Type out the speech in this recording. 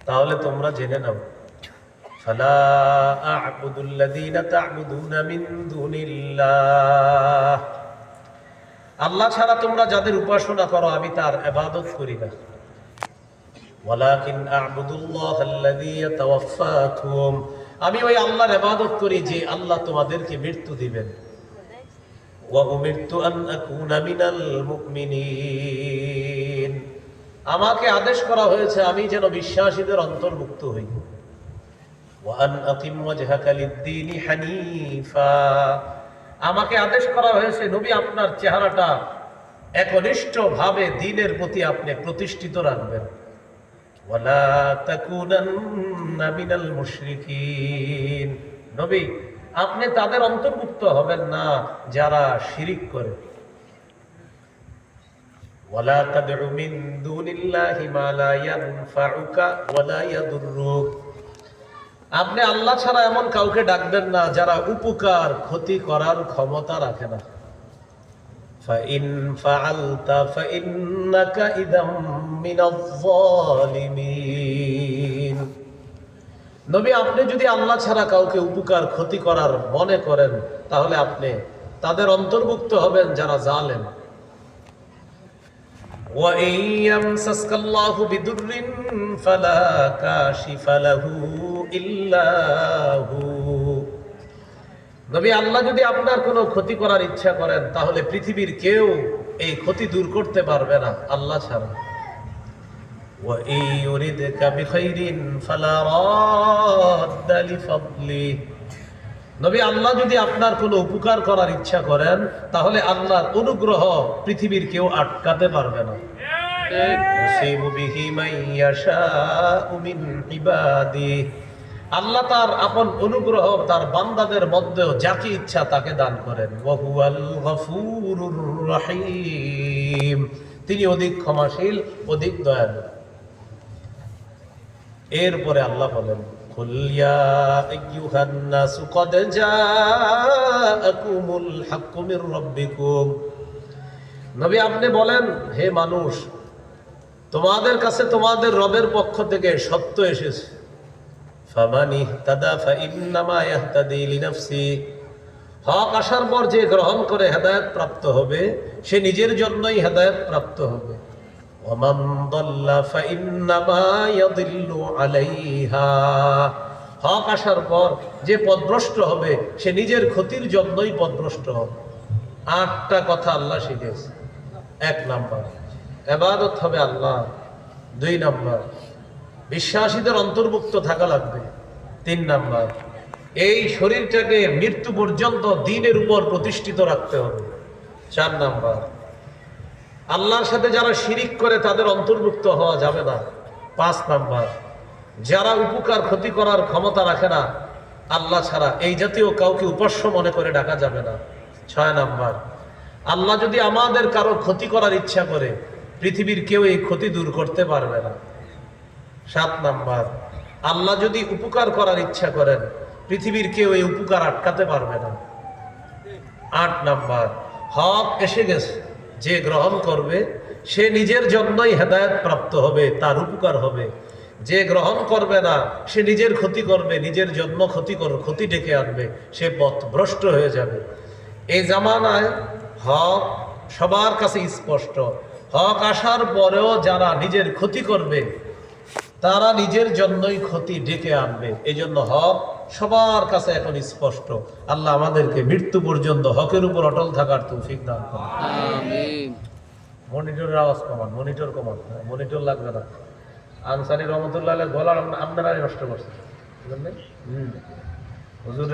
তাহলে তোমরা জেনে নাও, ফালা আ'বুদুল্লাযীনা তা'বুদুনা মিন দুনিল্লাহ, আল্লাহ ছাড়া তোমরা যাদের উপাসনা করো আমি তার ইবাদত করি না। ওয়ালাকিন আ'বুদুল্লাহাল্লাযী ইয়াতাওয়াফফাকুম, আমি ওই আল্লাহর ইবাদত করি যে আল্লাহ তোমাদেরকে মৃত্যু দিবেন। ওয়া উমিরতু আন আকুনা মিনাল মুমিনিন, আমাকে আদেশ করা হয়েছে আমি যেন বিশ্বাসীদের অন্তর্ভুক্ত হই। ওয়া আন আকিম ওয়াজহাকা লিদ-দীনি হানিফা, আমাকে আদেশ করা হয়েছে নবী আপনার চেহারাটা একনিষ্ঠভাবে দ্বীনের প্রতি আপনি প্রতিষ্ঠিত রাখবেন। ওয়ালা তাকুনান্না মিনাল মুশরিকিন, নবী আপনি তাদের অন্তর্ভুক্ত হবেন না যারা শিরিক করে। ওয়ালা তাদউ মিন দুনিল্লাহি মা লা ইয়ানফাউকা ওয়ালা ইয়াদুররুক, আপনি আল্লাহ ছাড়া এমন কাউকে ডাকবেন না যারা উপকার ক্ষতি করার ক্ষমতা রাখে না। ফাইন ফাআলতা ফাইন্নাকা ইযাম মিনাজ যালিমিন, নবী আপনি যদি আল্লাহ ছাড়া কাউকে উপকার ক্ষতি করার মনে করেন তাহলে আপনি তাদের অন্তর্ভুক্ত হবেন যারা জালেম। ওয়া ইয়ামসাসকাল্লাহু বিদুররিন ফালা কাশিফা লাহু ইল্লা হু, নবী আল্লাহ যদি আপনার কোনো ক্ষতি করার ইচ্ছা করেন তাহলে পৃথিবীর কেউ এই ক্ষতি দূর করতে পারবে না আল্লাহ ছাড়া। ওয়া ইউরিদকা বিখাইরিন ফালা রাদ্দা লিফাদলি, নবী আল্লাহ যদি আপনার কোনো উপকার করার ইচ্ছা করেন তাহলে আল্লাহর অনুগ্রহ পৃথিবীর কেউ আটকাতে পারবে না। ইউসিবু বিহি মান ইয়াশাউ মিন ইবাদিহি, আল্লাহ তার আপন অনুগ্রহ তার বান্দাদের মধ্যেও যাকে ইচ্ছা তাকে দান করেন। ওয়া হুয়াল গফুরুর রহিম, তিনি অধিক ক্ষমাশীল অধিক দয়ালু। এরপরে আল্লাহ বলেন, কুল ইয়া আইয়ুহান নাসু ক্বাদ জাআকুমুল হাক্কু মির রাব্বিকুম, নবী আপনি বলেন হে মানুষ তোমাদের কাছে তোমাদের রবের পক্ষ থেকে সত্য এসেছে। ফামান ইহতাদা ফাইন্নামা ইয়াহতাদি লিনাফসি, হক আসার পর যে গ্রহণ করে হেদায়েত প্রাপ্ত হবে সে নিজের জন্যই হেদায়েত প্রাপ্ত হবে। ওয়ামান দাল্লা ফাইন্নামা ইয়াদিল্লু আলাইহা, হক আসার পর যে পথভ্রষ্ট হবে সে নিজের ক্ষতির জন্যই পথভ্রষ্ট হবে। 8টা কথা আল্লাহ শিখিয়েছে। 1 নাম্বার ইবাদত হবে আল্লাহ, 2 নাম্বার বিশ্বাসীদের অন্তর্ভুক্ত থাকা লাগবে, 3 নাম্বার এই শরীরটাকে মৃত্যু পর্যন্ত দ্বীনের উপর প্রতিষ্ঠিত রাখতে হবে, 4 নাম্বার আল্লাহর সাথে যারা শিরিক করে তাদের অন্তর্ভুক্ত হওয়া যাবে না, 5 নাম্বার যারা উপকার ক্ষতি করার ক্ষমতা রাখে না আল্লাহ ছাড়া এই জাতীয় কাউকে উপাস্য মনে করে ডাকা যাবে না, 6 নাম্বার আল্লাহ যদি আমাদের কারো ক্ষতি করার ইচ্ছা করে পৃথিবীর কেউ এই ক্ষতি দূর করতে পারবে না, 7 নাম্বার আল্লাহ যদি উপকার করার ইচ্ছা করেন পৃথিবীর কেউ এই উপকার আটকাতে পারবে না, 8 নাম্বার হক এসে গেছে যে গ্রহণ করবে সে নিজের জন্যই হেদায়েত প্রাপ্ত হবে, তার উপকার হবে। যে গ্রহণ করবে না সে নিজের ক্ষতি করবে, নিজের জন্য ক্ষতি ডেকে আনবে, সে পথভ্রষ্ট হয়ে যাবে। এই জামানায় হক সবার কাছে স্পষ্ট, হক আসার পরেও যারা নিজের ক্ষতি করবে তারা নিজের জন্যই ক্ষতি ডেকে আনবে। এই জন্য হক সবার কাছে এখন স্পষ্ট। আল্লাহ আমাদেরকে মৃত্যু পর্যন্ত হকের উপর অটল থাকার তৌফিক দান করুন। আমিন। মনিটরের আওয়াজ কমান, মনিটর কমান, মনিটর লাগবে না। আনসারী রহমতুল্লাহ গলা আপনারাই নষ্ট করছে, বুঝলেন? হুজুর